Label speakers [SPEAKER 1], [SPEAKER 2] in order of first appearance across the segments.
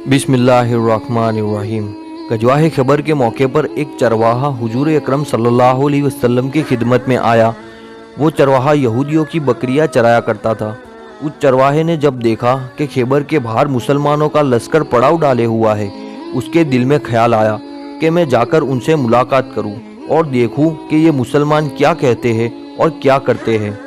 [SPEAKER 1] बिस्मिल्लाहिर्रहमानिर्रहीम। गजवाह खबर के मौके पर एक चरवाहा हुजूर अकरम सल्लल्लाहु अलैहि वसल्लम की खिदमत में आया। वो चरवाहा यहूदियों की बकरियां चराया करता था। उस चरवाहे ने जब देखा कि खैबर के बाहर मुसलमानों का लश्कर पड़ाव डाले हुआ है, उसके दिल में ख्याल आया कि मैं जाकर उनसे मुलाकात करूं और देखूं कि ये मुसलमान क्या कहते हैं और क्या करते हैं।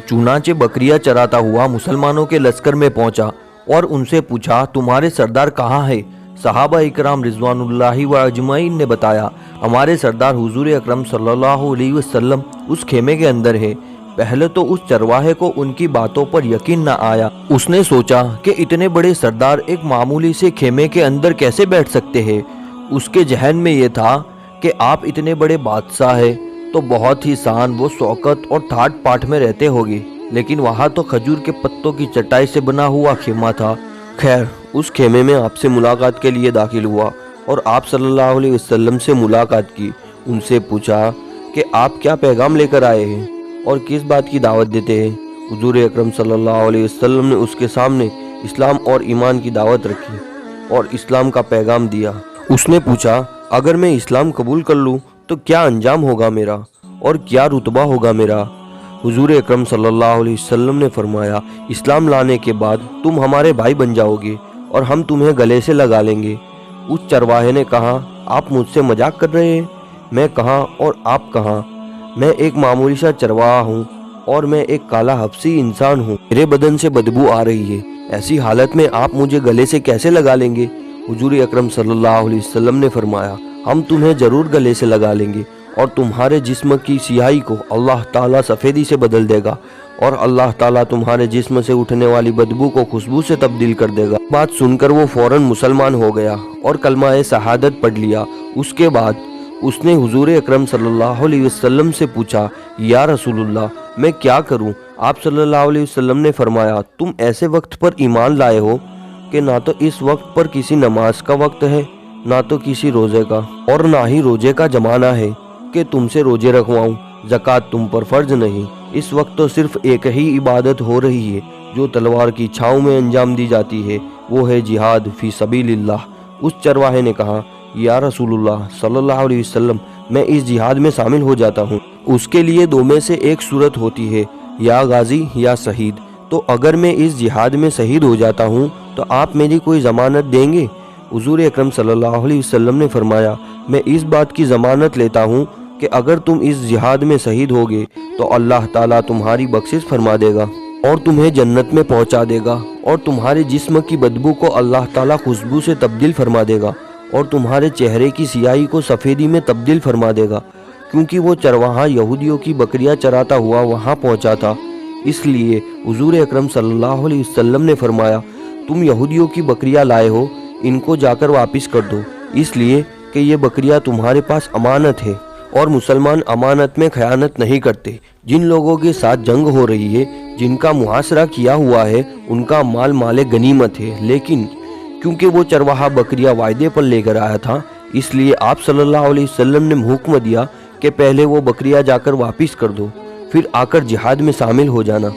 [SPEAKER 1] चुनाचे बकरियां चराता हुआ मुसलमानों के लश्कर में पहुंचा और उनसे पूछा, तुम्हारे सरदार कहाँ है? सहाबा इकराम रिजवानुल्लाहि व अजमईन ने बताया, हमारे सरदार हुजूर अकरम सल्लल्लाहु अलैहि वसल्लम उस खेमे के अंदर है। पहले तो उस चरवाहे को उनकी बातों पर यकीन न आया। उसने सोचा कि इतने बड़े सरदार एक मामूली से खेमे के अंदर कैसे बैठ सकते हैं। उसके जहन में ये था कि आप इतने बड़े बादशाह हैं तो बहुत ही शान व शौकत और ठाट पाठ में रहते होंगे, लेकिन वहाँ तो खजूर के पत्तों की चटाई से बना हुआ खेमा था। खैर, उस खेमे में आपसे मुलाकात के लिए दाखिल हुआ और आप सल्लल्लाहु अलैहि वसल्लम से मुलाकात की। उनसे पूछा कि आप क्या पैगाम लेकर आए हैं और किस बात की दावत देते हैं। हुजूर अकरम सल्लल्लाहु अलैहि वसल्लम ने उसके सामने इस्लाम और ईमान की दावत रखी और इस्लाम का पैगाम दिया। उसने पूछा, अगर मैं इस्लाम कबूल कर लूँ तो क्या अंजाम होगा मेरा और क्या रुतबा होगा मेरा? हुजूर अकरम सल्लल्लाहु अलैहि वसल्लम ने फरमाया, इस्लाम लाने के बाद तुम हमारे भाई बन जाओगे और हम तुम्हें गले से लगा लेंगे। उस चरवाहे ने कहा, आप मुझसे मजाक कर रहे हैं? मैं कहाँ और आप कहाँ? मैं एक मामूली सा चरवाहा हूँ और मैं एक काला हफ्सी इंसान हूँ। मेरे बदन से बदबू आ रही है। ऐसी हालत में आप मुझे गले से कैसे लगा लेंगे? हुजूर अकरम सल्लल्लाहु अलैहि वसल्लम ने फरमाया, हम तुम्हें जरूर गले से लगा लेंगे और तुम्हारे जिस्म की सियाही को अल्लाह ताला सफ़ेदी से बदल देगा और अल्लाह ताला तुम्हारे जिस्म से उठने वाली बदबू को खुशबू से तब्दील कर देगा। बात सुनकर वो फौरन मुसलमान हो गया और कलमा शहादत पढ़ लिया। उसके बाद उसने हुजूर अकरम सल्लल्लाहु अलैहि वसल्लम से पूछा, या रसूलुल्लाह, मैं क्या करूं? आप सल्लल्लाहु अलैहि वसल्लम ने फरमाया, तुम ऐसे वक्त पर ईमान लाए हो कि ना तो इस वक्त पर किसी नमाज का वक्त है, ना तो किसी रोजे का, और ना ही रोजे का जमाना है कि तुमसे रोजे रखवाऊं। ज़कात तुम पर फर्ज नहीं। इस वक्त तो सिर्फ एक ही इबादत हो रही है जो तलवार की छाँव में अंजाम दी जाती है, वो है जिहाद फी सबीलिल्लाह। उस चरवाहे ने कहा, या रसूलुल्लाह सल्लल्लाहु अलैहि वसल्लम, मैं इस जिहाद में शामिल हो जाता हूँ। उसके लिए दो में से एक सूरत होती है, या गाजी या शहीद। तो अगर मैं इस जिहाद में शहीद हो जाता हूँ तो आप मेरी कोई ज़मानत देंगे? हुजूर अकरम सल्लल्लाहु अलैहि वसल्लम ने फरमाया, मैं इस बात की ज़मानत लेता हूँ कि अगर तुम इस जिहाद में शहीद होगे तो अल्लाह ताला तुम्हारी बख्शिश फरमा देगा और तुम्हें जन्नत में पहुँचा देगा और तुम्हारे जिस्म की बदबू को अल्लाह ताला खुशबू से तब्दील फरमा देगा और तुम्हारे चेहरे की सियाही को सफ़ेदी में तब्दील फरमा देगा। क्योंकि वो चरवाहा यहूदियों की बकरियां चराता हुआ वहाँ पहुँचा था, इसलिए हुजूर अकरम सल्लल्लाहु अलैहि वसल्लम ने फरमाया, तुम यहूदियों की बकरियां लाए हो, इनको जाकर वापस कर दो, इसलिए कि ये बकरियां तुम्हारे पास अमानत है और मुसलमान अमानत में खयानत नहीं करते। जिन लोगों के साथ जंग हो रही है, जिनका मुहासरा किया हुआ है, उनका माल माले गनीमत है, लेकिन क्योंकि वो चरवाहा बकरियां वायदे पर लेकर आया था, इसलिए आप सल्लल्लाहु अलैहि वसल्लम ने हुक्म दिया कि पहले वो बकरियां जाकर वापस कर दो, फिर आकर जिहाद में शामिल हो जाना।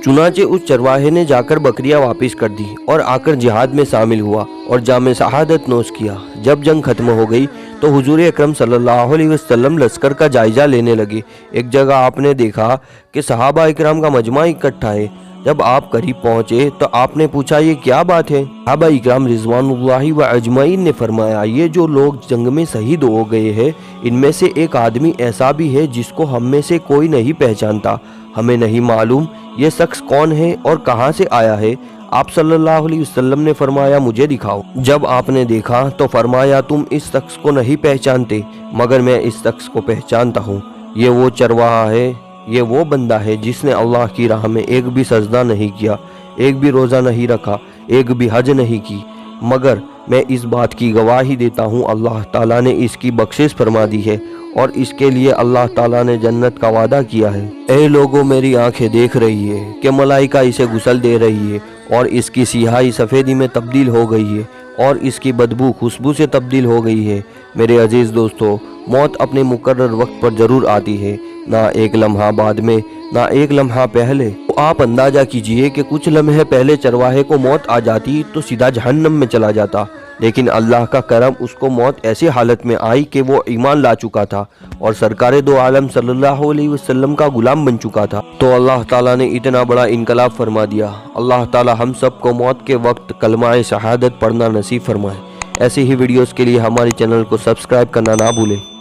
[SPEAKER 1] चुनाचे उस चरवाहे ने जाकर बकरियां वापस कर दी और आकर जिहाद में शामिल हुआ और जामे शहादत नोश किया। जब जंग खत्म हो गई तो हुजूर अकरम सल्लल्लाहु अलैहि वसल्लम लश्कर का जायजा लेने लगे। एक जगह आपने देखा कि सहाबा इकराम का मजमा इकट्ठा है। जब आप करीब पहुंचे तो आपने पूछा, ये क्या बात है? सहाबा इकराम रिजवानुल्लाहि व अजमईन ने फरमाया, ये जो लोग जंग में शहीद हो गए हैं, इनमें से एक आदमी ऐसा भी है जिसको हम में से कोई नहीं पहचानता। हमें नहीं मालूम ये शख्स कौन है और कहाँ से आया है। आप सल्लल्लाहु अलैहि वसल्लम ने फरमाया, मुझे दिखाओ। जब आपने देखा तो फरमाया, तुम इस शख्स को नहीं पहचानते, मगर मैं इस शख्स को पहचानता हूँ। ये वो चरवाहा है, ये वो बंदा है जिसने अल्लाह की राह में एक भी सजदा नहीं किया, एक भी रोज़ा नहीं रखा, एक भी हज नहीं की, मगर मैं इस बात की गवाही देता हूँ अल्लाह ताला ने इसकी बख्शिश फरमा दी है और इसके लिए अल्लाह ताला ने जन्नत का वादा किया है। ए लोगों, मेरी आंखें देख रही है कि मलाइका इसे गुसल दे रही है और इसकी सियाही सफ़ेदी में तब्दील हो गई है और इसकी बदबू खुशबू से तब्दील हो गई है। मेरे अजीज़ दोस्तों, मौत अपने मुकर्रर वक्त पर ज़रूर आती है, ना एक लम्हा बाद में, ना एक लम्हा पहले। آپ اندازہ کیجئے کہ کچھ لمحے پہلے چرواہے کو موت آ جاتی تو سیدھا جہنم میں چلا جاتا، لیکن اللہ کا کرم، اس کو موت ایسی حالت میں آئی کہ وہ ایمان لا چکا تھا اور سرکار دو عالم صلی اللہ علیہ وسلم کا غلام بن چکا تھا۔ تو اللہ تعالیٰ نے اتنا بڑا انقلاب فرما دیا۔ اللہ تعالیٰ ہم سب کو موت کے وقت کلمہ شہادت پڑھنا نصیب فرمائے۔ ایسی ہی ویڈیوز کے لیے ہمارے چینل کو سبسکرائب کرنا نہ بھولیں۔